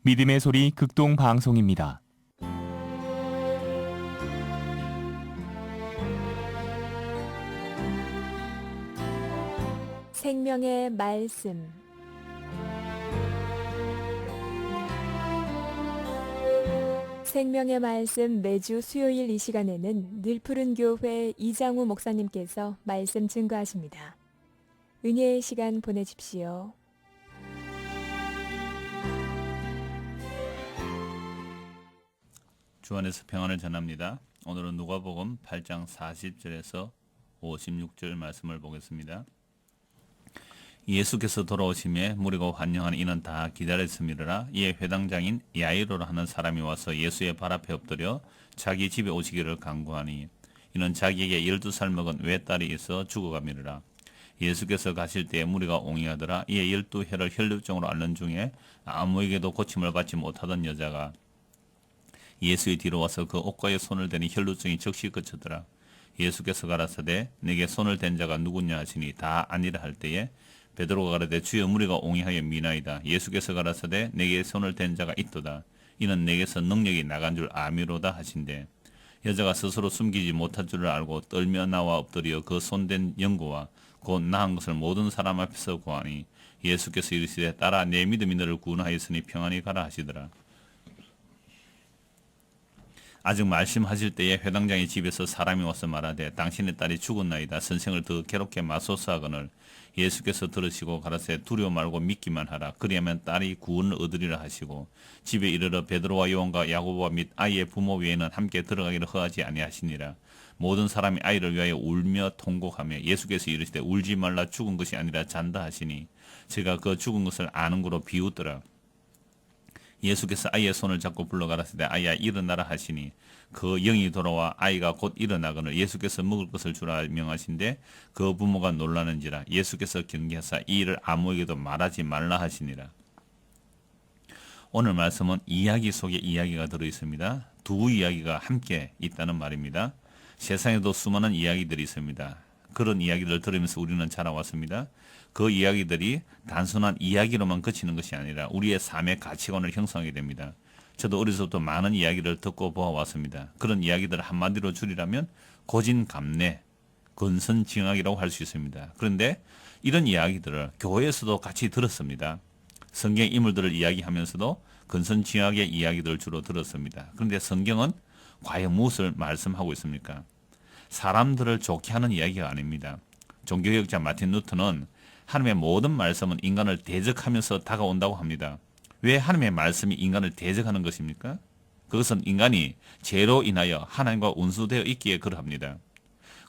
믿음의 소리 극동 방송입니다. 생명의 말씀. 생명의 말씀 매주 수요일 이 시간에는 늘푸른 교회 이장우 목사님께서 말씀 증거하십니다. 은혜의 시간 보내십시오. 주 안에서 평안을 전합니다. 오늘은 누가복음 8장 40절에서 56절 말씀을 보겠습니다. 예수께서 돌아오심에 무리가 환영하는 이는 다 기다렸음이라. 이에 회당장인 야이로라 하는 사람이 와서 예수의 발 앞에 엎드려 자기 집에 오시기를 간구하니 이는 자기에게 12살 먹은 외딸이 있어 죽어가미르라. 예수께서 가실 때에 무리가 옹이하더라. 이에 12해를 혈루증으로 앓는 중에 아무에게도 고침을 받지 못하던 여자가 예수의 뒤로 와서 그 옷가에 손을 대니 혈루증이 즉시 그쳤더라. 예수께서 가라사대 내게 손을 댄 자가 누구냐 하시니 다 아니라 할 때에 베드로가 가라되 주여 무리가 옹이하여 미나이다. 예수께서 가라사대 내게 손을 댄 자가 있도다. 이는 내게서 능력이 나간 줄 아미로다 하신대. 여자가 스스로 숨기지 못할 줄을 알고 떨며 나와 엎드려 그 손댄 연고와 곧 나은 것을 모든 사람 앞에서 구하니 예수께서 이르시되 딸아 내 믿음이 너를 구원하였으니 평안히 가라 하시더라. 아직 말씀하실 때에 회당장의 집에서 사람이 와서 말하되 당신의 딸이 죽었나이다. 선생을 더 괴롭게 마소서 하거늘 예수께서 들으시고 가라사대 두려워 말고 믿기만 하라. 그리하면 딸이 구원을 얻으리라 하시고 집에 이르러 베드로와 요한과 야고보와 및 아이의 부모 외에는 함께 들어가기를 허하지 아니하시니라. 모든 사람이 아이를 위하여 울며 통곡하며 예수께서 이르시되 울지 말라 죽은 것이 아니라 잔다 하시니 제가 그 죽은 것을 아는 거로 비웃더라. 예수께서 아이의 손을 잡고 불러가라사대 아이야 일어나라 하시니 그 영이 돌아와 아이가 곧 일어나거늘 예수께서 먹을 것을 주라 명하신데 그 부모가 놀라는지라. 예수께서 경계하사 이 일을 아무에게도 말하지 말라 하시니라. 오늘 말씀은 이야기 속에 이야기가 들어있습니다. 두 이야기가 함께 있다는 말입니다. 세상에도 수많은 이야기들이 있습니다. 그런 이야기들을 들으면서 우리는 자라왔습니다. 그 이야기들이 단순한 이야기로만 그치는 것이 아니라 우리의 삶의 가치관을 형성하게 됩니다. 저도 어려서부터 많은 이야기를 듣고 보아왔습니다. 그런 이야기들을 한마디로 줄이라면 고진감래, 근선징악이라고 할 수 있습니다. 그런데 이런 이야기들을 교회에서도 같이 들었습니다. 성경의 인물들을 이야기하면서도 근선징악의 이야기들을 주로 들었습니다. 그런데 성경은 과연 무엇을 말씀하고 있습니까? 사람들을 좋게 하는 이야기가 아닙니다. 종교개혁자 마틴 루터는 하나님의 모든 말씀은 인간을 대적하면서 다가온다고 합니다. 왜 하나님의 말씀이 인간을 대적하는 것입니까? 그것은 인간이 죄로 인하여 하나님과 원수되어 있기에 그러합니다.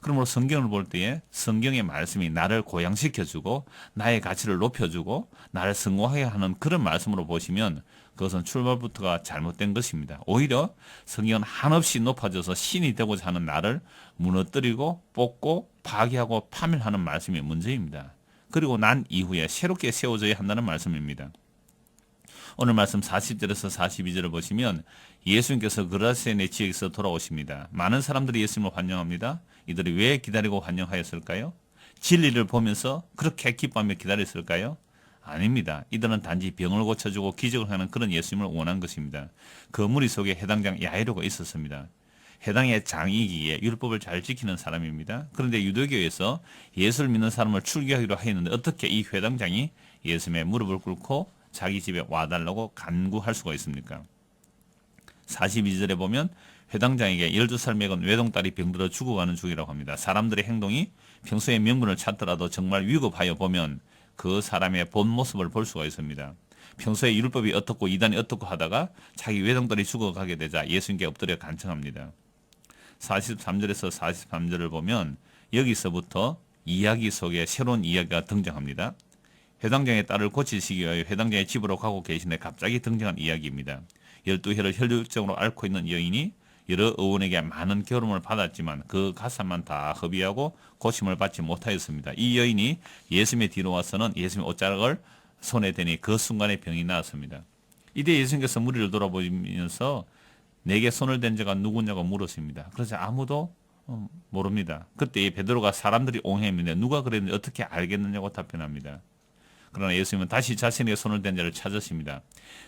그러므로 성경을 볼 때에 성경의 말씀이 나를 고양시켜주고 나의 가치를 높여주고 나를 성공하게 하는 그런 말씀으로 보시면 그것은 출발부터가 잘못된 것입니다. 오히려 성경은 한없이 높아져서 신이 되고자 하는 나를 무너뜨리고 뽑고 파괴하고 파멸하는 말씀이 문제입니다. 그리고 난 이후에 새롭게 세워져야 한다는 말씀입니다. 오늘 말씀 40절에서 42절을 보시면 예수님께서 그라세네 지역에서 돌아오십니다. 많은 사람들이 예수님을 환영합니다. 이들이 왜 기다리고 환영하였을까요? 진리를 보면서 그렇게 기뻐하며 기다렸을까요? 아닙니다. 이들은 단지 병을 고쳐주고 기적을 하는 그런 예수님을 원한 것입니다. 그 무리 속에 해당장 야이로가 있었습니다. 해당의 장이기에 율법을 잘 지키는 사람입니다. 그런데 유대교에서 예수를 믿는 사람을 출교하기로 하였는데 어떻게 이 회당장이 예수님의 무릎을 꿇고 자기 집에 와달라고 간구할 수가 있습니까? 42절에 보면 회당장에게 12살 먹은 외동딸이 병들어 죽어가는 중이라고 합니다. 사람들의 행동이 평소에 명분을 찾더라도 정말 위급하여 보면 그 사람의 본 모습을 볼 수가 있습니다. 평소에 율법이 어떻고 이단이 어떻고 하다가 자기 외동딸이 죽어가게 되자 예수님께 엎드려 간청합니다. 43절에서 43절을 보면 여기서부터 이야기 속에 새로운 이야기가 등장합니다. 회당장의 딸을 고치시기 위하여 회당장의 집으로 가고 계신데 갑자기 등장한 이야기입니다. 12해를 혈류증으로 앓고 있는 여인이 여러 의원에게 많은 겨름을 받았지만 그 가산만 다 허비하고 고침을 받지 못하였습니다. 이 여인이 예수님의 뒤로 와서는 예수님의 옷자락을 손에 대니 그 순간에 병이 나았습니다. 이때 예수님께서 무리를 돌아보면서 내게 손을 댄 자가 누구냐고 물으십니다. 그래서 아무도 모릅니다. 그때 베드로가 사람들이 옹해입니다. 누가 그랬는지 어떻게 알겠느냐고 답변합니다. 그러나 예수님은 다시 자신에게 손을 댄 자를 찾으십니다.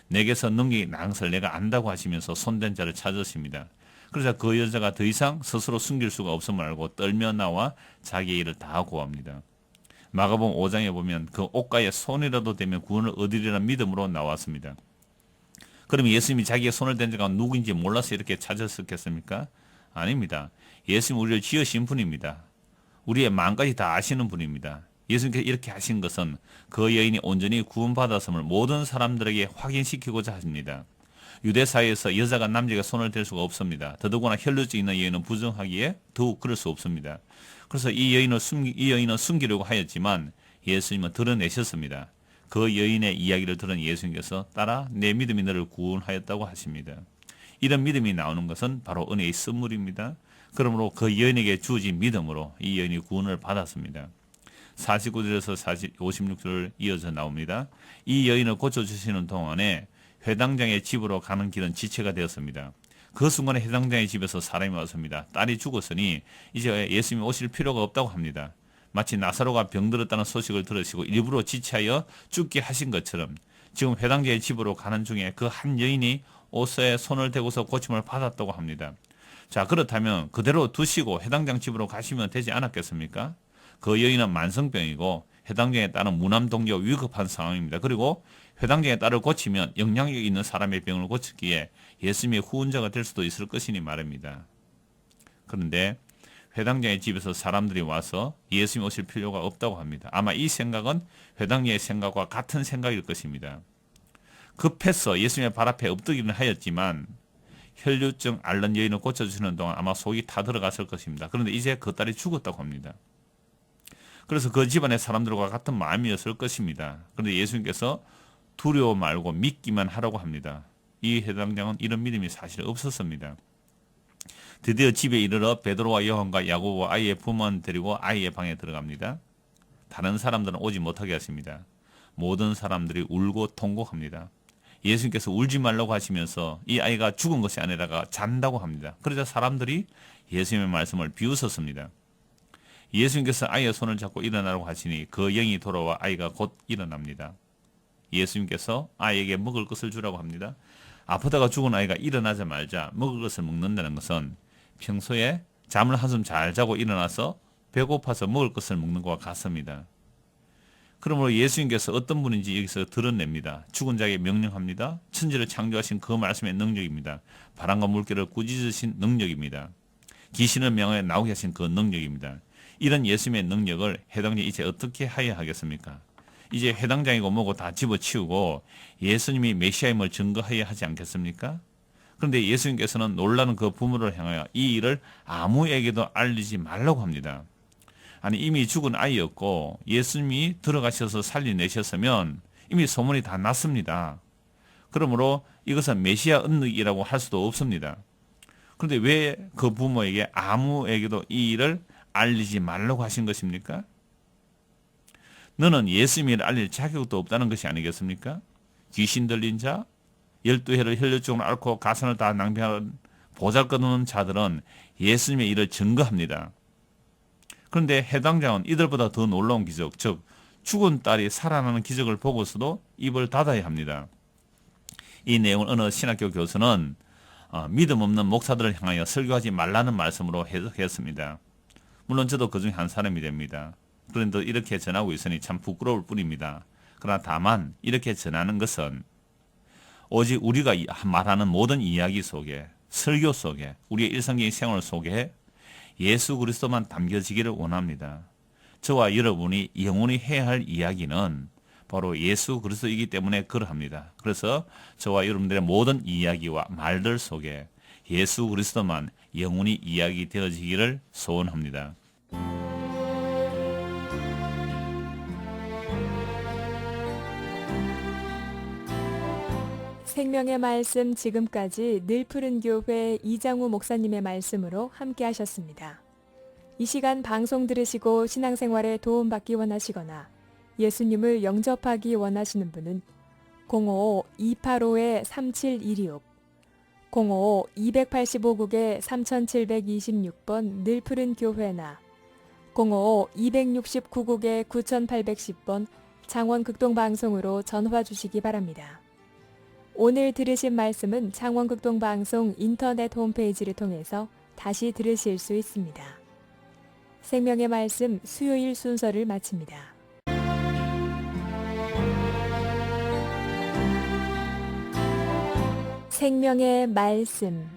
내게서 능력이 나은 것을 내가 안다고 하시면서 손댄 자를 찾으십니다. 그래서 그 여자가 더 이상 스스로 숨길 수가 없음을 알고 떨며 나와 자기의 일을 다 고합니다. 마가복음 5장에 보면 그 옷가에 손이라도 대면 구원을 얻으리라는 믿음으로 나왔습니다. 그럼 예수님이 자기의 손을 댄 자가 누구인지 몰라서 이렇게 찾았었겠습니까? 아닙니다. 예수님 우리를 지으신 분입니다. 우리의 마음까지 다 아시는 분입니다. 예수님께서 이렇게 하신 것은 그 여인이 온전히 구원받았음을 모든 사람들에게 확인시키고자 하십니다. 유대 사회에서 여자가 남자에게 손을 댈 수가 없습니다. 더더구나 혈루증 있는 여인은 부정하기에 더욱 그럴 수 없습니다. 그래서 이 여인은 숨기려고 하였지만 예수님은 드러내셨습니다. 그 여인의 이야기를 들은 예수님께서 따라 내 믿음이 너를 구원하였다고 하십니다. 이런 믿음이 나오는 것은 바로 은혜의 선물입니다. 그러므로 그 여인에게 주어진 믿음으로 이 여인이 구원을 받았습니다. 49절에서 56절 이어져 나옵니다. 이 여인을 고쳐주시는 동안에 회당장의 집으로 가는 길은 지체가 되었습니다. 그 순간에 회당장의 집에서 사람이 왔습니다. 딸이 죽었으니 이제 예수님이 오실 필요가 없다고 합니다. 마치 나사로가 병들었다는 소식을 들으시고 일부러 지체하여 죽게 하신 것처럼 지금 회당장의 집으로 가는 중에 그 한 여인이 옷에 손을 대고서 고침을 받았다고 합니다. 자, 그렇다면 그대로 두시고 회당장 집으로 가시면 되지 않았겠습니까? 그 여인은 만성병이고 회당장에 따른 무남동력 위급한 상황입니다. 그리고 회당장의 딸을 고치면 영향력 있는 사람의 병을 고치기에 예수님의 후원자가 될 수도 있을 것이니 말입니다. 그런데 회당장의 집에서 사람들이 와서 예수님이 오실 필요가 없다고 합니다. 아마 이 생각은 회당장의 생각과 같은 생각일 것입니다. 급해서 예수님의 발 앞에 엎드기는 하였지만 혈류증 앓는 여인을 고쳐주시는 동안 아마 속이 타 들어갔을 것입니다. 그런데 이제 그 딸이 죽었다고 합니다. 그래서 그 집안의 사람들과 같은 마음이었을 것입니다. 그런데 예수님께서 두려워 말고 믿기만 하라고 합니다. 이 회당장은 이런 믿음이 사실 없었습니다. 드디어 집에 이르러 베드로와 요한과 야고보와 아이의 부모는 데리고 아이의 방에 들어갑니다. 다른 사람들은 오지 못하게 하십니다. 모든 사람들이 울고 통곡합니다. 예수님께서 울지 말라고 하시면서 이 아이가 죽은 것이 아니라가 잔다고 합니다. 그러자 사람들이 예수님의 말씀을 비웃었습니다. 예수님께서 아이의 손을 잡고 일어나라고 하시니 그 영이 돌아와 아이가 곧 일어납니다. 예수님께서 아이에게 먹을 것을 주라고 합니다. 아프다가 죽은 아이가 일어나자마자 먹을 것을 먹는다는 것은 평소에 잠을 한숨 잘 자고 일어나서 배고파서 먹을 것을 먹는 것과 같습니다. 그러므로 예수님께서 어떤 분인지 여기서 드러냅니다. 죽은 자에게 명령합니다. 천지를 창조하신 그 말씀의 능력입니다. 바람과 물결을 꾸짖으신 능력입니다. 귀신을 명하여 나오게 하신 그 능력입니다. 이런 예수님의 능력을 해당장이 이제 어떻게 하여야 하겠습니까? 이제 해당장이고 뭐고 다 집어치우고 예수님이 메시아임을 증거해야 하지 않겠습니까? 그런데 예수님께서는 놀라는 그 부모를 향하여 이 일을 아무에게도 알리지 말라고 합니다. 아니 이미 죽은 아이였고 예수님이 들어가셔서 살려내셨으면 이미 소문이 다 났습니다. 그러므로 이것은 메시아 은닉이라고 할 수도 없습니다. 그런데 왜 그 부모에게 아무에게도 이 일을 알리지 말라고 하신 것입니까? 너는 예수님을 알릴 자격도 없다는 것이 아니겠습니까? 귀신 들린 자, 12해를 혈류증을 앓고 가산을 다 낭비한 보잘것없는 자들은 예수님의 일을 증거합니다. 그런데 해당장은 이들보다 더 놀라운 기적, 즉 죽은 딸이 살아나는 기적을 보고서도 입을 닫아야 합니다. 이 내용을 어느 신학교 교수는 믿음 없는 목사들을 향하여 설교하지 말라는 말씀으로 해석했습니다. 물론 저도 그중에 한 사람이 됩니다. 그런데 이렇게 전하고 있으니 참 부끄러울 뿐입니다. 그러나 다만 이렇게 전하는 것은 오직 우리가 말하는 모든 이야기 속에, 설교 속에, 우리의 일상적인 생활 속에 예수 그리스도만 담겨지기를 원합니다. 저와 여러분이 영원히 해야 할 이야기는 바로 예수 그리스도이기 때문에 그러합니다. 그래서 저와 여러분들의 모든 이야기와 말들 속에 예수 그리스도만 영원히 이야기 되어지기를 소원합니다. 생명의 말씀 지금까지 늘푸른 교회 이장우 목사님의 말씀으로 함께 하셨습니다. 이 시간 방송 들으시고 신앙생활에 도움받기 원하시거나 예수님을 영접하기 원하시는 분은 055-285-3726, 055-285국에 3726번 늘푸른 교회나 055-269국에 9810번 창원 극동방송으로 전화 주시기 바랍니다. 오늘 들으신 말씀은 창원 극동방송 인터넷 홈페이지를 통해서 다시 들으실 수 있습니다. 생명의 말씀 수요일 순서를 마칩니다. 생명의 말씀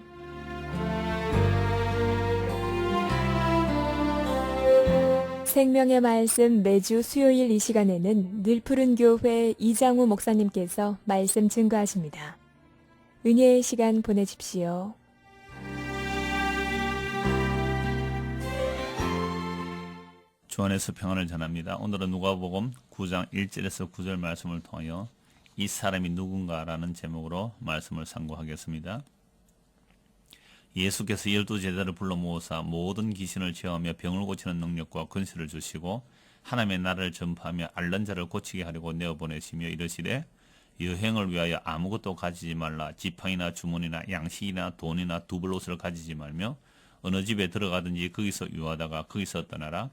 생명의 말씀 매주 수요일 이 시간에는 늘푸른 교회 이장우 목사님께서 말씀 증거하십니다. 은혜의 시간 보내십시오. 주 안에서 평안을 전합니다. 오늘은 누가복음 9장 1절에서 9절 말씀을 통하여 이 사람이 누군가라는 제목으로 말씀을 상고하겠습니다. 예수께서 12제자를 불러 모으사 모든 귀신을 제어하며 병을 고치는 능력과 권세를 주시고 하나님의 나라를 전파하며 앓는 자를 고치게 하려고 내어보내시며 이르시되 여행을 위하여 아무것도 가지지 말라. 지팡이나 주머니나 양식이나 돈이나 두벌옷을 가지지 말며 어느 집에 들어가든지 거기서 유하다가 거기서 떠나라.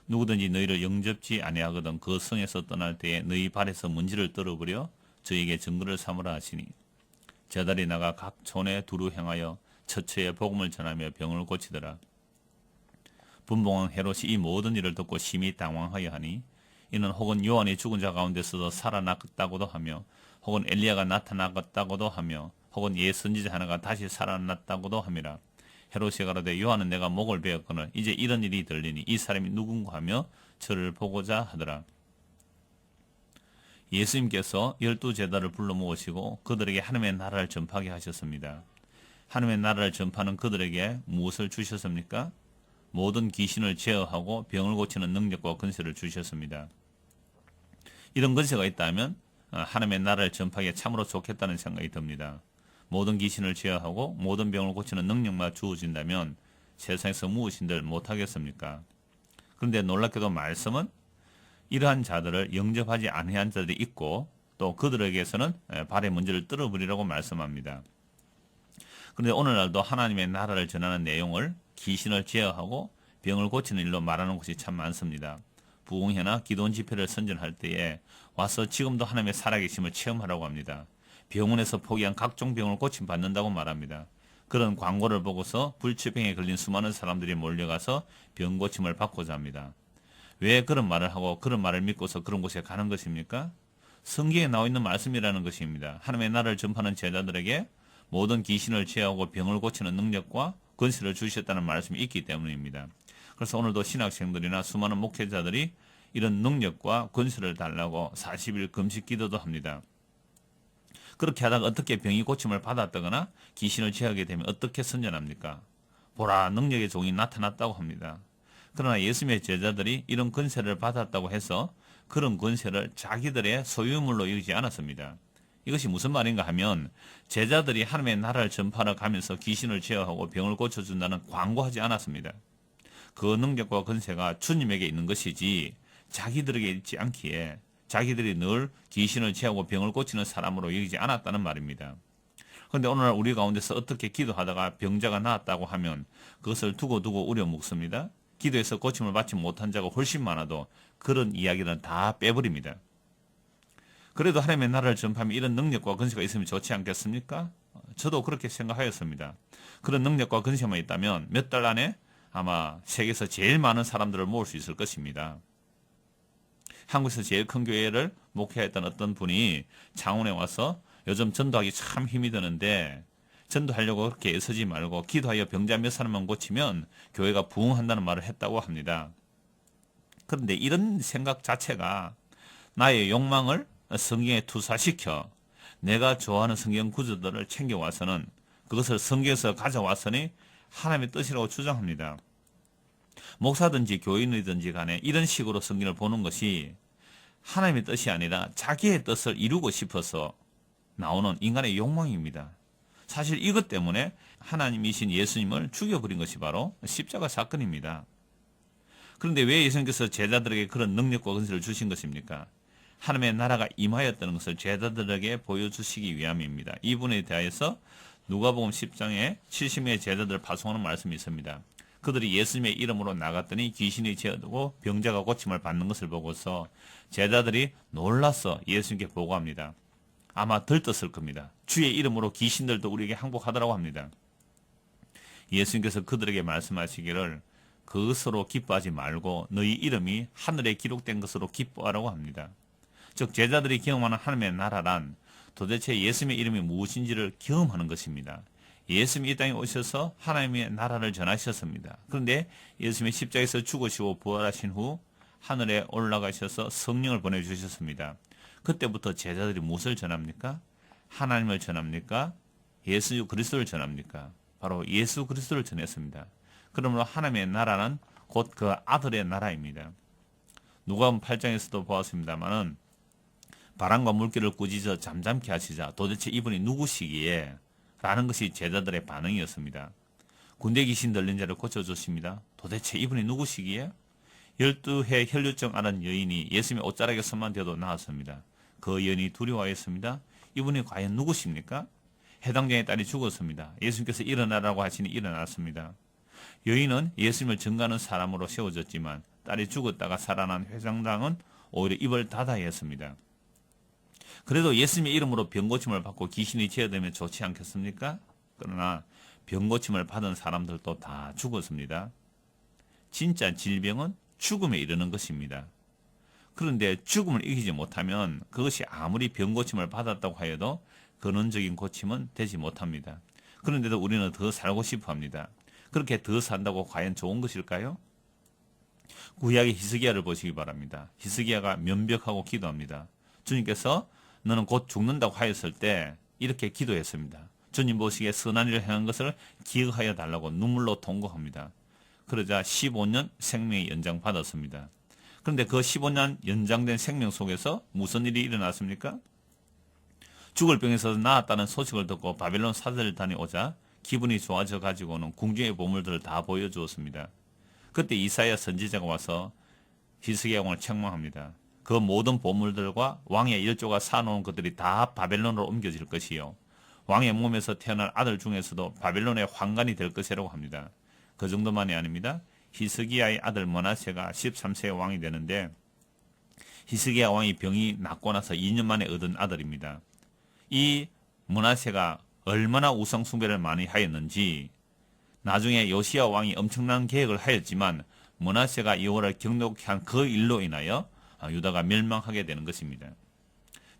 누구든지 너희를 영접지 아니하거든 그 성에서 떠날 때에 너희 발에서 문지를 떨어버려 저에게 증거를 삼으라 하시니 제자들이 나가 각 촌에 두루 행하여 처처에 복음을 전하며 병을 고치더라. 분봉왕 헤롯이 이 모든 일을 듣고 심히 당황하여 하니 이는 혹은 요한이 죽은 자 가운데서도 살아났다고도 하며 혹은 엘리야가 나타났다고도 하며 혹은 예 선지자 하나가 다시 살아났다고도 함이라. 헤롯이 가로되 요한은 내가 목을 베었거늘 이제 이런 일이 들리니 이 사람이 누군가 하며 저를 보고자 하더라. 예수님께서 12제자를 불러 모으시고 그들에게 하나님의 나라를 전파하게 하셨습니다. 하나님의 나라를 전파하는 그들에게 무엇을 주셨습니까? 모든 귀신을 제어하고 병을 고치는 능력과 권세를 주셨습니다. 이런 권세가 있다면 하나님의 나라를 전파하기에 참으로 좋겠다는 생각이 듭니다. 모든 귀신을 제어하고 모든 병을 고치는 능력만 주어진다면 세상에서 무엇인들 못하겠습니까? 그런데 놀랍게도 말씀은 이러한 자들을 영접하지 아니한 자들이 있고 또 그들에게서는 발의 문제를 떨어버리라고 말씀합니다. 그런데 오늘날도 하나님의 나라를 전하는 내용을 귀신을 제어하고 병을 고치는 일로 말하는 곳이 참 많습니다. 부흥회나 기도원 집회를 선전할 때에 와서 지금도 하나님의 살아계심을 체험하라고 합니다. 병원에서 포기한 각종 병을 고침받는다고 말합니다. 그런 광고를 보고서 불치병에 걸린 수많은 사람들이 몰려가서 병 고침을 받고자 합니다. 왜 그런 말을 하고 그런 말을 믿고서 그런 곳에 가는 것입니까? 성경에 나와 있는 말씀이라는 것입니다. 하나님의 나라를 전파하는 제자들에게 모든 귀신을 제어하고 병을 고치는 능력과 권세를 주셨다는 말씀이 있기 때문입니다. 그래서 오늘도 신학생들이나 수많은 목회자들이 이런 능력과 권세를 달라고 40일 금식 기도도 합니다. 그렇게 하다가 어떻게 병이 고침을 받았다거나 귀신을 제어하게 되면 어떻게 선전합니까? 보라, 능력의 종이 나타났다고 합니다. 그러나 예수님의 제자들이 이런 권세를 받았다고 해서 그런 권세를 자기들의 소유물로 여기지 않았습니다. 이것이 무슨 말인가 하면 제자들이 하나님의 나라를 전파하러 가면서 귀신을 제어하고 병을 고쳐준다는 광고하지 않았습니다. 그 능력과 권세가 주님에게 있는 것이지 자기들에게 있지 않기에 자기들이 늘 귀신을 제어하고 병을 고치는 사람으로 여기지 않았다는 말입니다. 그런데 오늘날 우리 가운데서 어떻게 기도하다가 병자가 나았다고 하면 그것을 두고 우려먹습니다. 기도해서 고침을 받지 못한 자가 훨씬 많아도 그런 이야기는 다 빼버립니다. 그래도 하나님의 나라를 전파하면 이런 능력과 권세가 있으면 좋지 않겠습니까? 저도 그렇게 생각하였습니다. 그런 능력과 권세만 있다면 몇 달 안에 아마 세계에서 제일 많은 사람들을 모을 수 있을 것입니다. 한국에서 제일 큰 교회를 목회했던 어떤 분이 창원에 와서 요즘 전도하기 참 힘이 드는데 전도하려고 그렇게 애쓰지 말고 기도하여 병자 몇 사람만 고치면 교회가 부흥한다는 말을 했다고 합니다. 그런데 이런 생각 자체가 나의 욕망을 성경에 투사시켜 내가 좋아하는 성경 구절들을 챙겨와서는 그것을 성경에서 가져와서니 하나님의 뜻이라고 주장합니다. 목사든지 교인이든지 간에 이런 식으로 성경을 보는 것이 하나님의 뜻이 아니라 자기의 뜻을 이루고 싶어서 나오는 인간의 욕망입니다. 사실 이것 때문에 하나님이신 예수님을 죽여버린 것이 바로 십자가 사건입니다. 그런데 왜 예수님께서 제자들에게 그런 능력과 권세를 주신 것입니까? 하나님의 나라가 임하였다는 것을 제자들에게 보여주시기 위함입니다. 이 부분에 대하여서 누가복음 10장에 70명의 제자들을 파송하는 말씀이 있습니다. 그들이 예수님의 이름으로 나갔더니 귀신이 제어되고 병자가 고침을 받는 것을 보고서 제자들이 놀라서 예수님께 보고합니다. 아마 들떴을 겁니다. 주의 이름으로 귀신들도 우리에게 항복하더라고 합니다. 예수님께서 그들에게 말씀하시기를 그것으로 기뻐하지 말고 너희 이름이 하늘에 기록된 것으로 기뻐하라고 합니다. 즉 제자들이 경험하는 하나님의 나라란 도대체 예수님의 이름이 무엇인지를 경험하는 것입니다. 예수님이 이 땅에 오셔서 하나님의 나라를 전하셨습니다. 그런데 예수님이 십자가에서 죽으시고 부활하신 후 하늘에 올라가셔서 성령을 보내주셨습니다. 그때부터 제자들이 무엇을 전합니까? 하나님을 전합니까? 예수 그리스도를 전합니까? 바로 예수 그리스도를 전했습니다. 그러므로 하나님의 나라는 곧 그 아들의 나라입니다. 누가복음 8장에서도 보았습니다마는 바람과 물결을 꾸짖어 잠잠케 하시자 도대체 이분이 누구시기에? 라는 것이 제자들의 반응이었습니다. 군대 귀신 들린 자를 고쳐줬습니다. 도대체 이분이 누구시기에? 12해 혈류증 앓은 여인이 예수님의 옷자락에 손만 대도 나았습니다. 그 여인이 두려워하였습니다. 이분이 과연 누구십니까? 해당장의 딸이 죽었습니다. 예수님께서 일어나라고 하시니 일어났습니다. 여인은 예수님을 증거하는 사람으로 세워졌지만 딸이 죽었다가 살아난 회장장은 오히려 입을 닫아야 했습니다. 그래도 예수님의 이름으로 병고침을 받고 귀신이 제어되면 좋지 않겠습니까? 그러나 병고침을 받은 사람들도 다 죽었습니다. 진짜 질병은 죽음에 이르는 것입니다. 그런데 죽음을 이기지 못하면 그것이 아무리 병고침을 받았다고 하여도 근원적인 고침은 되지 못합니다. 그런데도 우리는 더 살고 싶어 합니다. 그렇게 더 산다고 과연 좋은 것일까요? 구약의 히스기야를 보시기 바랍니다. 히스기야가 면벽하고 기도합니다. 주님께서 너는 곧 죽는다고 하였을 때 이렇게 기도했습니다. 주님 보시기에 선한 일을 행한 것을 기억하여 달라고 눈물로 통곡합니다. 그러자 15년 생명의 연장 받았습니다. 그런데 그 15년 연장된 생명 속에서 무슨 일이 일어났습니까? 죽을 병에서 나았다는 소식을 듣고 바벨론 사절단이 오자 기분이 좋아져 가지고는 궁중의 보물들을 다 보여주었습니다. 그때 이사야 선지자가 와서 히스기야 왕을 책망합니다. 그 모든 보물들과 왕의 일조가 사놓은 것들이 다 바벨론으로 옮겨질 것이요. 왕의 몸에서 태어날 아들 중에서도 바벨론의 황관이 될 것이라고 합니다. 그 정도만이 아닙니다. 히스기야의 아들 므낫세가 13세의 왕이 되는데 히스기야 왕이 병이 낫고 나서 2년 만에 얻은 아들입니다. 이 므낫세가 얼마나 우상 숭배를 많이 하였는지 나중에 요시야 왕이 엄청난 계획을 하였지만 므낫세가 여호와를 경노케 한 그 일로 인하여 유다가 멸망하게 되는 것입니다.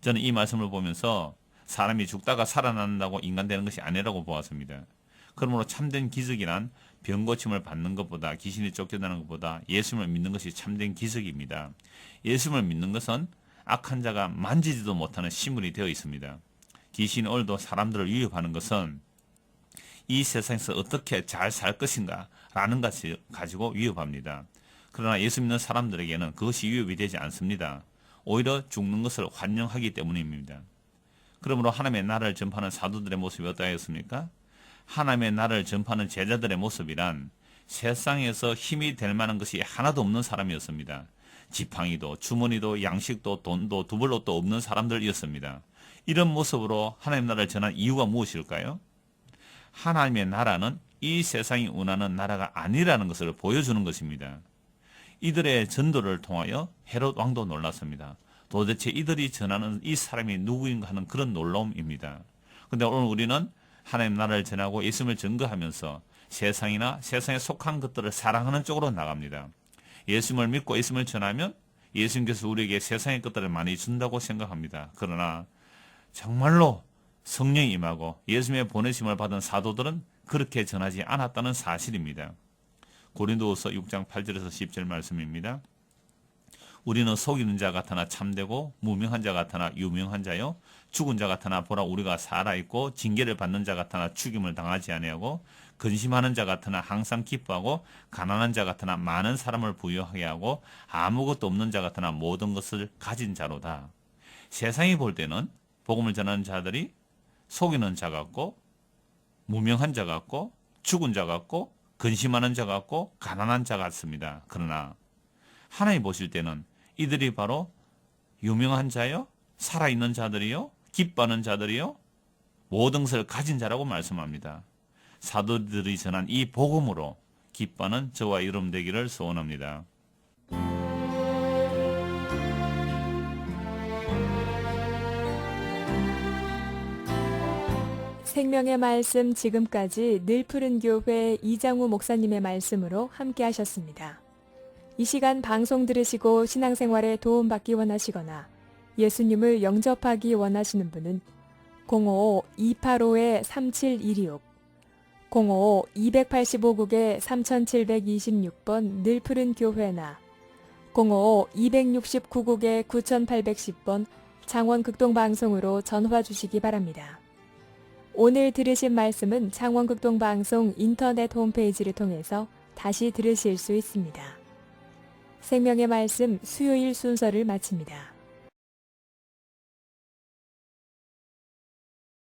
저는 이 말씀을 보면서 사람이 죽다가 살아난다고 인간 되는 것이 아니라고 보았습니다. 그러므로 참된 기적이란 병고침을 받는 것보다 귀신이 쫓겨나는 것보다 예수님을 믿는 것이 참된 기적입니다. 예수님을 믿는 것은 악한 자가 만지지도 못하는 식물이 되어 있습니다. 귀신이 오늘도 사람들을 위협하는 것은 이 세상에서 어떻게 잘 살 것인가 라는 것을 가지고 위협합니다. 그러나 예수 믿는 사람들에게는 그것이 위협이 되지 않습니다. 오히려 죽는 것을 환영하기 때문입니다. 그러므로 하나님의 나라를 전파하는 사도들의 모습이 어떠하였습니까? 하나님의 나라를 전파하는 제자들의 모습이란 세상에서 힘이 될 만한 것이 하나도 없는 사람이었습니다. 지팡이도 주머니도 양식도 돈도 두벌로도 없는 사람들이었습니다. 이런 모습으로 하나님의 나라를 전한 이유가 무엇일까요? 하나님의 나라는 이 세상이 원하는 나라가 아니라는 것을 보여주는 것입니다. 이들의 전도를 통하여 헤롯 왕도 놀랐습니다. 도대체 이들이 전하는 이 사람이 누구인가 하는 그런 놀라움입니다. 그런데 오늘 우리는 하나님 나라를 전하고 예수님을 증거하면서 세상이나 세상에 속한 것들을 사랑하는 쪽으로 나갑니다. 예수님을 믿고 예수님을 전하면 예수님께서 우리에게 세상의 것들을 많이 준다고 생각합니다. 그러나 정말로 성령이 임하고 예수님의 보내심을 받은 사도들은 그렇게 전하지 않았다는 사실입니다. 고린도후서 6장 8절에서 10절 말씀입니다. 우리는 속이는 자 같으나 참되고 무명한 자 같으나 유명한 자요 죽은 자 같으나 보라 우리가 살아있고 징계를 받는 자 같으나 죽임을 당하지 아니하고 근심하는 자 같으나 항상 기뻐하고 가난한 자 같으나 많은 사람을 부유하게 하고 아무것도 없는 자 같으나 모든 것을 가진 자로다. 세상이 볼 때는 복음을 전하는 자들이 속이는 자 같고 무명한 자 같고 죽은 자 같고 근심하는 자 같고 가난한 자 같습니다. 그러나 하나님 보실 때는 이들이 바로 유명한 자요, 살아있는 자들이요, 기뻐하는 자들이요, 모든 것을 가진 자라고 말씀합니다. 사도들이 전한 이 복음으로 기뻐하는 저와 여러분 되기를 소원합니다. 생명의 말씀 지금까지 늘푸른 교회 이장우 목사님의 말씀으로 함께 하셨습니다. 이 시간 방송 들으시고 신앙생활에 도움받기 원하시거나 예수님을 영접하기 원하시는 분은 055-285-3726, 055-285국에 3726번 늘푸른 교회나 055-269국에 9810번 창원 극동방송으로 전화 주시기 바랍니다. 오늘 들으신 말씀은 창원 극동방송 인터넷 홈페이지를 통해서 다시 들으실 수 있습니다. 생명의 말씀 수요일 순서를 마칩니다.